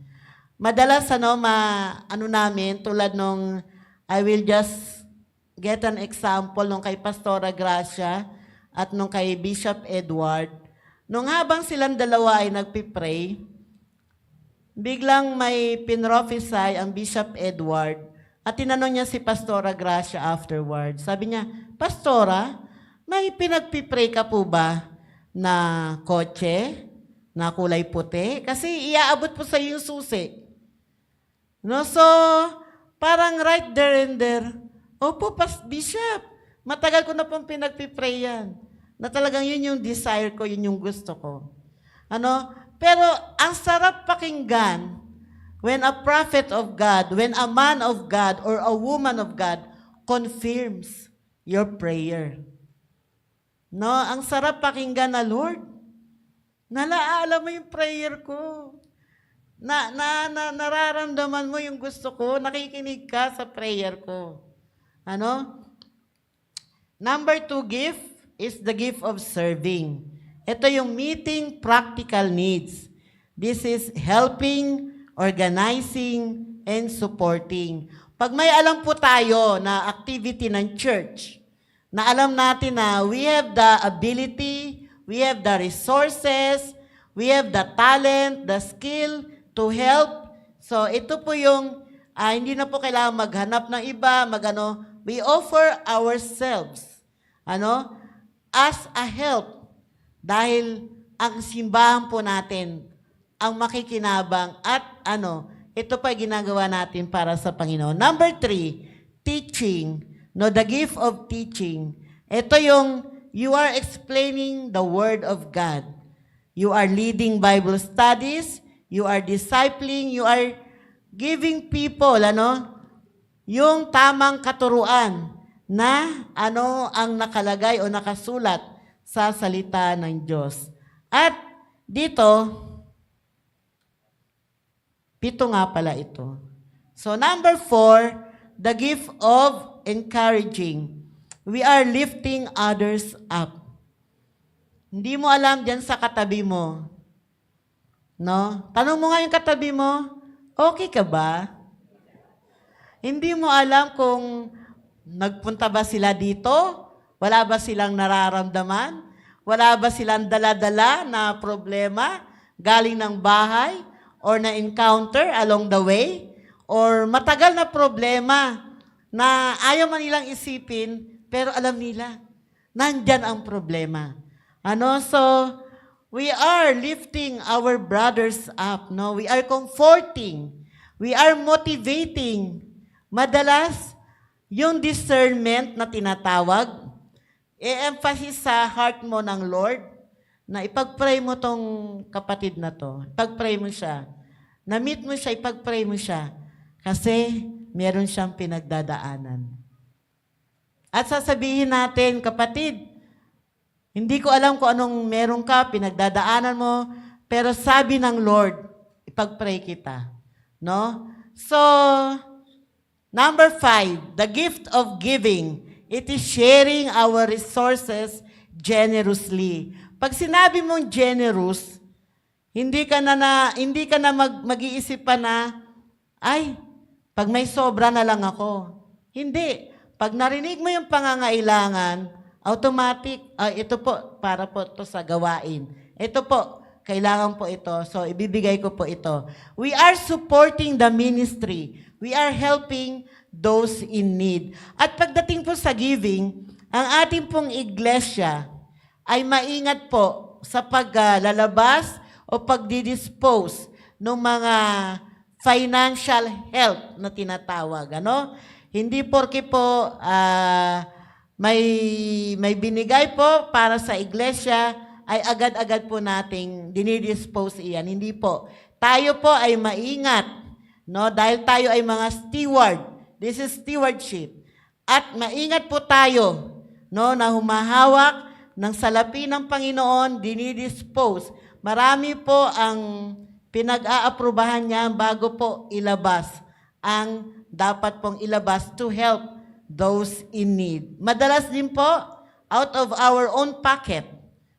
Speaker 3: Madalas namin tulad nung I will just get an example nung kay Pastora Gracia at nung kay Bishop Edward. Nung habang silang dalawa ay nagpipray, biglang may pinrophesy ang Bishop Edward at tinanong niya si Pastora Gracia afterward. Sabi niya, Pastora, may pinagpipray ka po ba na kotse, na kulay puti? Kasi iaabot po sa yung susi. No, so, parang right there and there, opo, Bishop, matagal ko na pong pinagpipray yan. Na talagang yun yung desire ko, yun yung gusto ko. Pero ang sarap pakinggan when a prophet of God, when a man of God or a woman of God confirms your prayer. No, ang sarap pakinggan na, Lord, nalaala mo yung prayer ko. Nararamdaman mo yung gusto ko, nakikinig ka sa prayer ko. Number 2 gift is the gift of serving. Ito yung meeting practical needs. This is helping, organizing, and supporting. Pag may alam po tayo na activity ng church, na alam natin na we have the ability, we have the resources, we have the talent, the skill to help. So ito po yung, hindi na po kailangan maghanap ng iba, we offer ourselves, as a help. Dahil ang simbahan po natin, ang makikinabang at ito pa ginagawa natin para sa Panginoon. Number 3, teaching. The gift of teaching. Ito yung, you are explaining the Word of God. You are leading Bible studies, you are discipling, you are giving people, yung tamang katuruan na ang nakalagay o nakasulat sa salita ng Diyos. At dito, 7 nga pala ito. So number 4, the gift of encouraging. We are lifting others up. Hindi mo alam dyan sa katabi mo. Tanong mo nga yung katabi mo, okay ka ba? Hindi mo alam kung nagpunta ba sila dito? Wala ba silang nararamdaman? Wala ba silang dala-dala na problema galing ng bahay or na-encounter along the way? Or matagal na problema na ayaw man nilang isipin, pero alam nila, nandyan ang problema. So, we are lifting our brothers up. We are comforting. We are motivating. Madalas, yung discernment na tinatawag, i-emphasize sa heart mo ng Lord na ipag-pray mo tong kapatid na to. Ipag-pray mo siya. Na-meet mo siya, ipag-pray mo siya. Kasi meron siyang pinagdadaanan. At sasabihin natin, kapatid, hindi ko alam kung anong meron ka, pinagdadaanan mo, pero sabi ng Lord, ipag-pray kita. So, number 5, the gift of giving. It is sharing our resources generously. Pag sinabi mong generous, hindi ka na mag-iisip pa na, ay, pag may sobra na lang ako. Hindi. Pag narinig mo yung pangangailangan, automatic, ito po, para po to sa gawain. Ito po, kailangan po ito. So, ibibigay ko po ito. We are supporting the ministry. We are helping those in need. At pagdating po sa giving, ang ating pong iglesia ay maingat po sa paglalabas o pagdidispose ng mga financial help na tinatawag. Hindi porke po may binigay po para sa iglesia, ay agad-agad po nating dinidispose iyan. Hindi po. Tayo po ay maingat, dahil tayo ay mga steward. This is stewardship. At maingat po tayo, no, na humahawak ng salapi ng Panginoon, dinidispose. Marami po ang pinag-aaprubahan niya bago po ilabas ang dapat pong ilabas to help those in need. Madalas din po, out of our own pocket,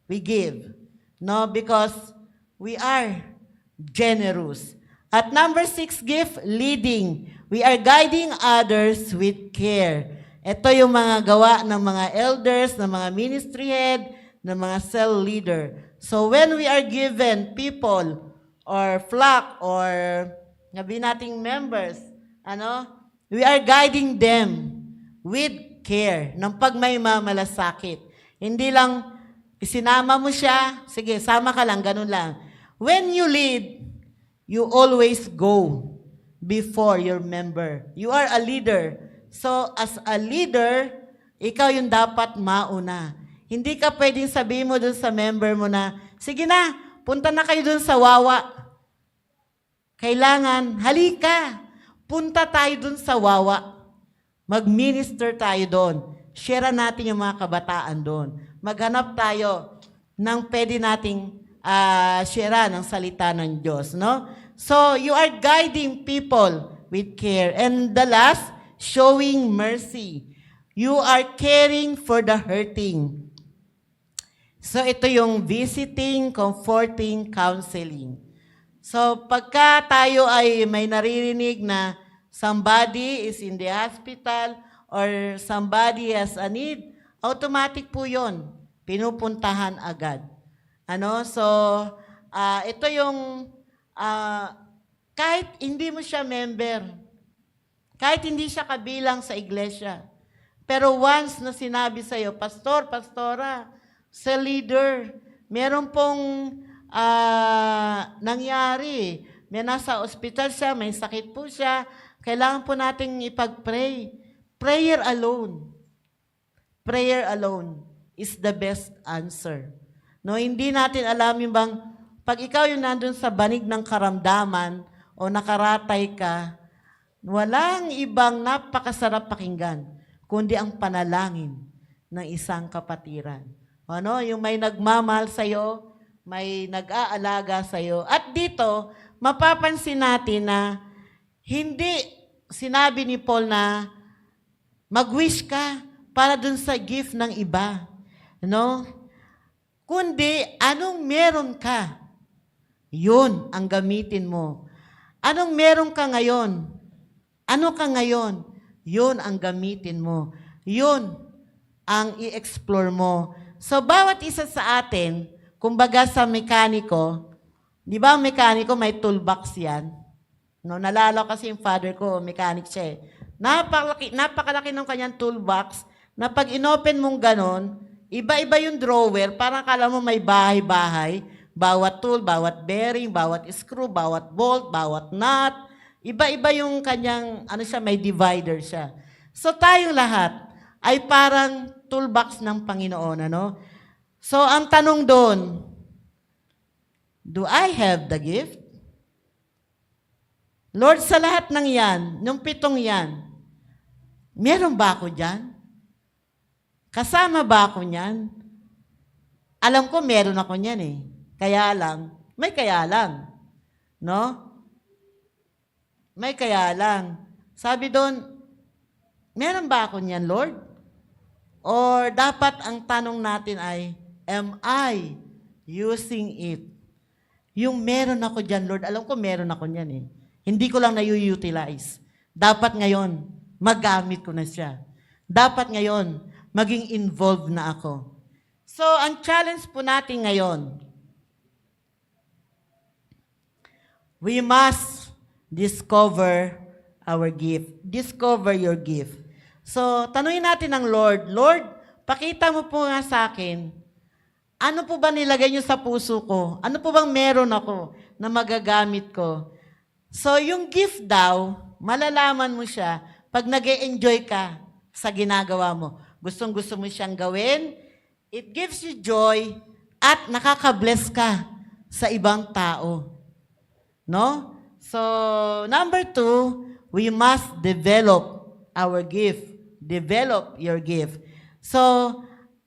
Speaker 3: we give. No, because we are generous. At number 6 gift, leading. We are guiding others with care. Ito yung mga gawa ng mga elders, ng mga ministry head, ng mga cell leader. So when we are given people or flock or nabi nating members, we are guiding them with care ng pag may mamalasakit. Hindi lang isinama mo siya, sige, sama ka lang, ganun lang. When you lead, you always go before your member. You are a leader. So, as a leader, ikaw yung dapat mauna. Hindi ka pwedeng sabihin mo dun sa member mo na, sige na, punta na kayo dun sa wawa. Kailangan, halika, punta tayo dun sa wawa. Mag-minister tayo doon. Share natin yung mga kabataan doon. Maghanap tayo ng pwede nating share ng salita ng Diyos, no? So, you are guiding people with care. And the last, showing mercy. You are caring for the hurting. So, ito yung visiting, comforting, counseling. So, pagka tayo ay may naririnig na somebody is in the hospital or somebody has a need, automatic po yun. Pinupuntahan agad. So, ito yung kahit hindi mo siya member, kahit hindi siya kabilang sa iglesia, pero once na sinabi sa'yo, Pastor, Pastora, sa leader, meron pong nangyari. May nasa ospital siya, may sakit po siya, kailangan po nating ipag-pray. Prayer alone is the best answer. No, hindi natin alam yung bang, pag ikaw yung nandun sa banig ng karamdaman o nakaratay ka, walang ibang napakasarap pakinggan, kundi ang panalangin ng isang kapatiran. Yung may nagmamahal sa'yo, may nag-aalaga sa'yo. At dito, mapapansin natin na hindi sinabi ni Paul na mag-wish ka para dun sa gift ng iba. Kundi, anong meron ka? Yun ang gamitin mo. Anong meron ka ngayon? Ano ka ngayon? Yun ang gamitin mo. Yun ang i-explore mo. So, bawat isa sa atin, kumbaga sa mekaniko, di ba ang mekaniko may toolbox yan? Nalala kasi yung father ko, mechanic siya eh. Napakalaki ng kanyang toolbox na pag inopen mong ganon, iba-iba yung drawer, parang kala mo may bahay-bahay, bawat tool, bawat bearing, bawat screw, bawat bolt, bawat nut, iba-iba yung kanyang, may divider siya. So tayong lahat ay parang toolbox ng Panginoon, So ang tanong doon, do I have the gift? Lord, sa lahat ng yan, nung 7 yan, meron ba ako dyan? Kasama ba ako niyan? Alam ko meron ako niyan eh. Kaya lang, may kaya lang. May kaya lang. Sabi doon, meron ba ako niyan, Lord? Or dapat ang tanong natin ay, am I using it? Yung meron ako dyan, Lord, alam ko meron ako niyan eh. Hindi ko lang na-utilize. Dapat ngayon, magamit ko na siya. Dapat ngayon, maging involved na ako. So, ang challenge po natin ngayon, we must discover our gift. Discover your gift. So, tanungin natin ng Lord, Lord, pakita mo po nga sa akin, ano po ba nilagay niyo sa puso ko? Ano po bang meron ako na magagamit ko? So, yung gift daw, malalaman mo siya pag nag-e-enjoy ka sa ginagawa mo. Gustong-gusto mo siyang gawin, it gives you joy at nakaka-bless ka sa ibang tao. So, number 2, we must develop our gift develop your gift. So,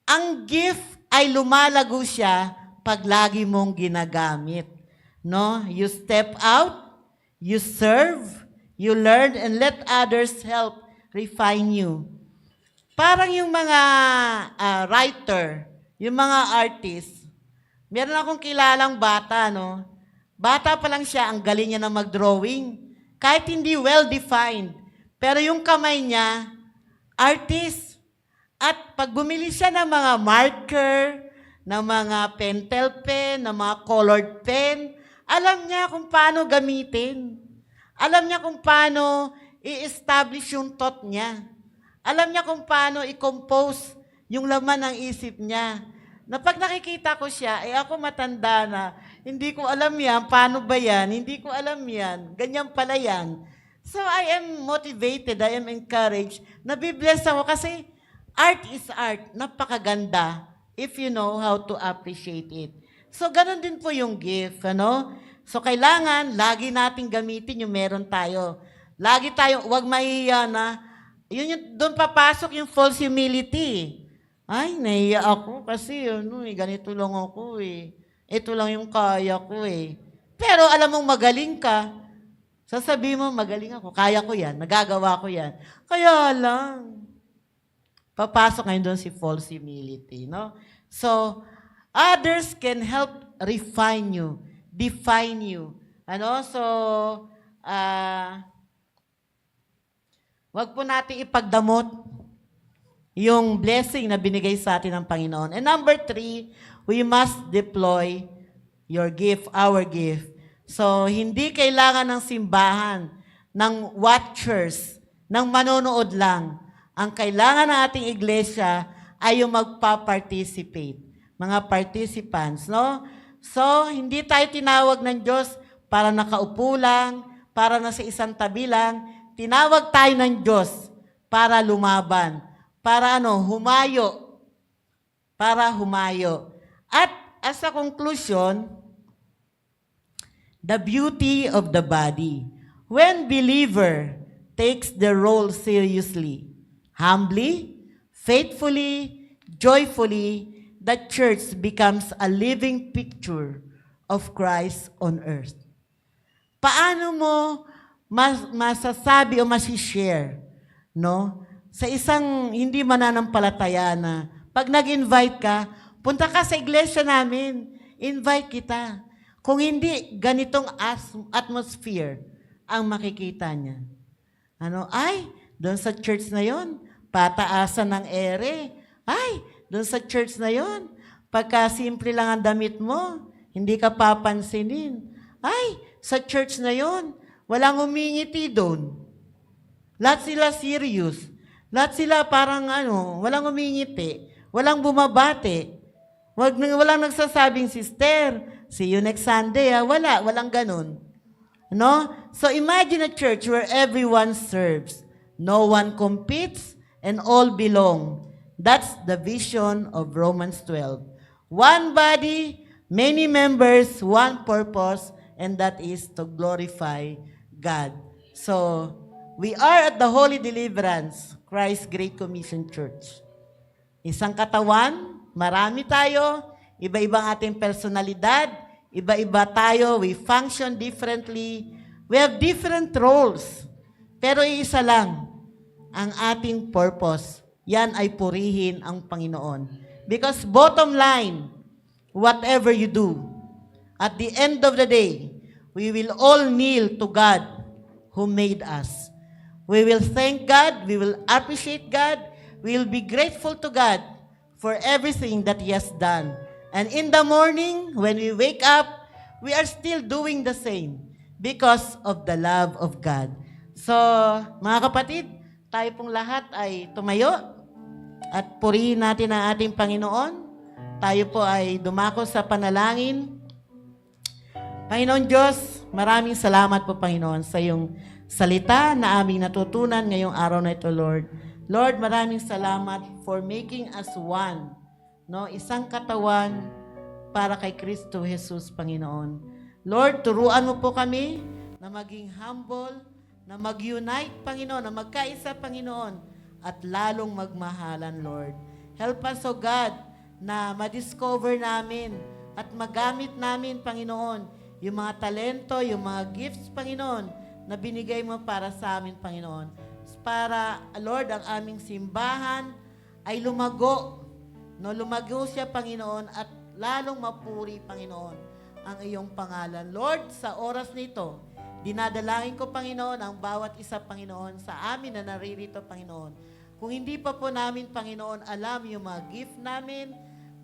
Speaker 3: ang gift ay lumalago siya pag lagi mong ginagamit. No? You step out, you serve, you learn, and let others help refine you. Parang yung mga writer, yung mga artist, meron akong kilalang bata, no? Bata pa lang siya, ang galing niya na mag-drawing. Kahit hindi well-defined. Pero yung kamay niya, artist. At pag bumili siya ng mga marker, ng mga pentel pen, ng mga colored pen, alam niya kung paano gamitin. Alam niya kung paano i-establish yung thought niya. Alam niya kung paano i-compose yung laman ng isip niya. Na pag nakikita ko siya, ako matanda na, hindi ko alam yan, paano ba yan? Hindi ko alam yan, ganyan pala yan. So I am motivated, I am encouraged, nabibless ako kasi art is art, napakaganda if you know how to appreciate it. So ganun din po yung gift, ano? So kailangan, lagi nating gamitin yung meron tayo. Lagi tayo, huwag mahihiya na, doon papasok yung false humility. Ay, nahiya ako kasi ganito lang ako eh. Ito lang yung kaya ko eh. Pero alam mong magaling ka, sasabihin mo, magaling ako, kaya ko yan, nagagawa ko yan. Kaya lang, papasok ngayon doon si false humility, no? So, others can help refine you, define you. Ano? So, wag po natin ipagdamot yung blessing na binigay sa atin ng Panginoon. And number 3, we must deploy your gift, our gift. So, hindi kailangan ng simbahan, ng watchers, ng manonood lang. Ang kailangan ng ating iglesia ay yung magpa-participate. Mga participants, no? So, hindi tayo tinawag ng Diyos para nakaupo lang, para nasa isang tabi lang. Tinawag tayo ng Diyos para lumaban, para humayo. Para humayo. At as a conclusion, the beauty of the body. When believer takes the role seriously, humbly, faithfully, joyfully, the church becomes a living picture of Christ on earth. Paano mo masasabi o masishare, no? Sa isang hindi mananampalataya na pag nag-invite ka, punta ka sa iglesia namin, invite kita. Kung hindi, ganitong atmosphere ang makikita niya. Doon sa church na yon, pataasan ng ere. Doon sa church na yon, pagka simple lang ang damit mo, hindi ka papansinin. Sa church na yon, walang umingiti doon. Lahat sila serious. Lahat sila parang walang umingiti. Walang bumabate. Walang nagsasabing, sister, see you next Sunday. Walang ganun. No? So imagine a church where everyone serves. No one competes and all belong. That's the vision of Romans 12. One body, many members, one purpose, and that is to glorify God. So, we are at the Holy Deliverance, Christ Great Commission Church. Isang katawan, marami tayo, iba-ibang ating personalidad, iba-iba tayo, we function differently, we have different roles, pero iisa lang ang ating purpose. Yan ay purihin ang Panginoon. Because bottom line, whatever you do, at the end of the day, we will all kneel to God who made us. We will thank God, we will appreciate God, we will be grateful to God for everything that He has done. And in the morning, when we wake up, we are still doing the same because of the love of God. So, mga kapatid, tayo pong lahat ay tumayo at purihin natin ang ating Panginoon. Tayo po ay dumako sa panalangin. Panginoon Diyos, maraming salamat po, Panginoon, sa iyong salita na aming natutunan ngayong araw na ito, Lord. Lord, maraming salamat for making us one. No? Isang katawan para kay Kristo Jesus, Panginoon. Lord, turuan mo po kami na maging humble, na mag-unite, Panginoon, na magkaisa, Panginoon, at lalong magmahalan, Lord. Help us, O God, na ma-discover namin at magamit namin, Panginoon, yung mga talento, yung mga gifts, Panginoon, na binigay mo para sa amin, Panginoon. Para, Lord, ang aming simbahan ay lumago. No, lumago siya, Panginoon, at lalong mapuri, Panginoon, ang iyong pangalan. Lord, sa oras nito, dinadalangin ko, Panginoon, ang bawat isa, Panginoon, sa amin na naririto, Panginoon. Kung hindi pa po namin, Panginoon, alam yung mga gift namin,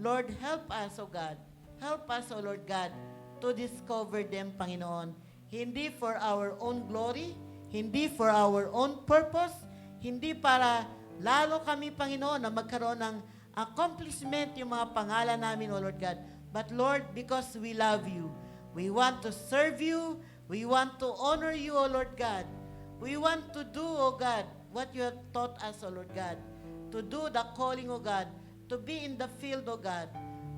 Speaker 3: Lord, help us, O God. Help us, O Lord God, to discover them, Panginoon. Hindi for our own glory, hindi for our own purpose, hindi para lalo kami, Panginoon, na magkaroon ng accomplishment yung mga pangalan namin, O Lord God. But Lord, because we love you, we want to serve you, we want to honor you, O Lord God. We want to do, O God, what you have taught us, O Lord God. To do the calling, O God. To be in the field, O God.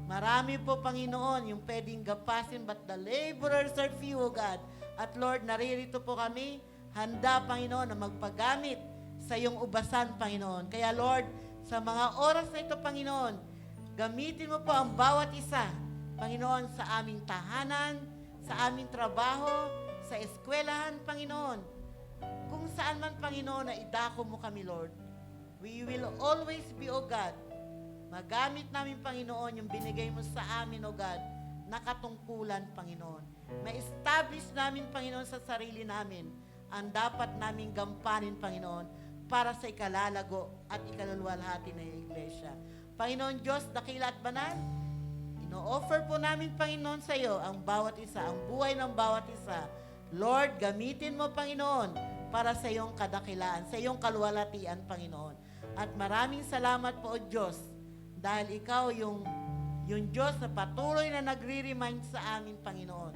Speaker 3: Marami po, Panginoon, yung pwedeng gapasin, but the laborers are few, O God. At Lord, naririto po kami, handa, Panginoon, na magpagamit sa iyong ubasan, Panginoon. Kaya Lord, sa mga oras na ito, Panginoon, gamitin mo po ang bawat isa, Panginoon, sa aming tahanan, sa aming trabaho, sa eskwelahan, Panginoon. Kung saan man, Panginoon, na idako mo kami, Lord, we will always be, O God, magamit namin, Panginoon, yung binigay mo sa amin, O God, na katungkulan, Panginoon. Ma-establish namin, Panginoon, sa sarili namin ang dapat naming gampanin, Panginoon, para sa ikalalago at ikaluluwalhati ng Iglesia. Panginoon Diyos, dakila at banal, ino-offer po namin, Panginoon, sa iyo ang bawat isa, ang buhay ng bawat isa. Lord, gamitin mo, Panginoon, para sa iyong kadakilaan, sa iyong kaluwalhatian, Panginoon. At maraming salamat po, O Diyos, dahil ikaw yung Diyos na patuloy na nagre-remind sa amin, Panginoon,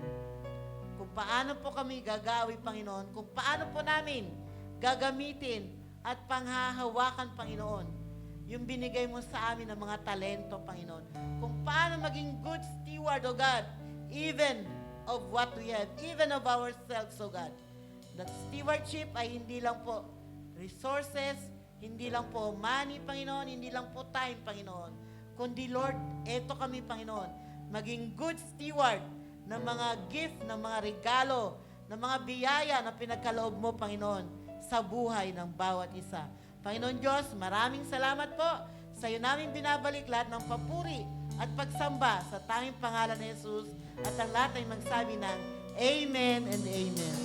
Speaker 3: kung paano po kami gagawi, Panginoon, kung paano po namin gagamitin at panghahawakan, Panginoon, yung binigay mo sa amin ng mga talento, Panginoon. Kung paano maging good steward, O God, even of what we have, even of ourselves, O God. That stewardship ay hindi lang po resources, hindi lang po money, Panginoon, hindi lang po time, Panginoon. Kundi, Lord, eto kami, Panginoon, maging good steward ng mga gift, ng mga regalo, ng mga biyaya na pinagkaloob mo, Panginoon, sa buhay ng bawat isa. Panginoon Diyos, maraming salamat po. Sa iyo namin binabalik lahat ng papuri at pagsamba sa tanging pangalan ni Jesus at ang lahat ay magsabi ng Amen and Amen.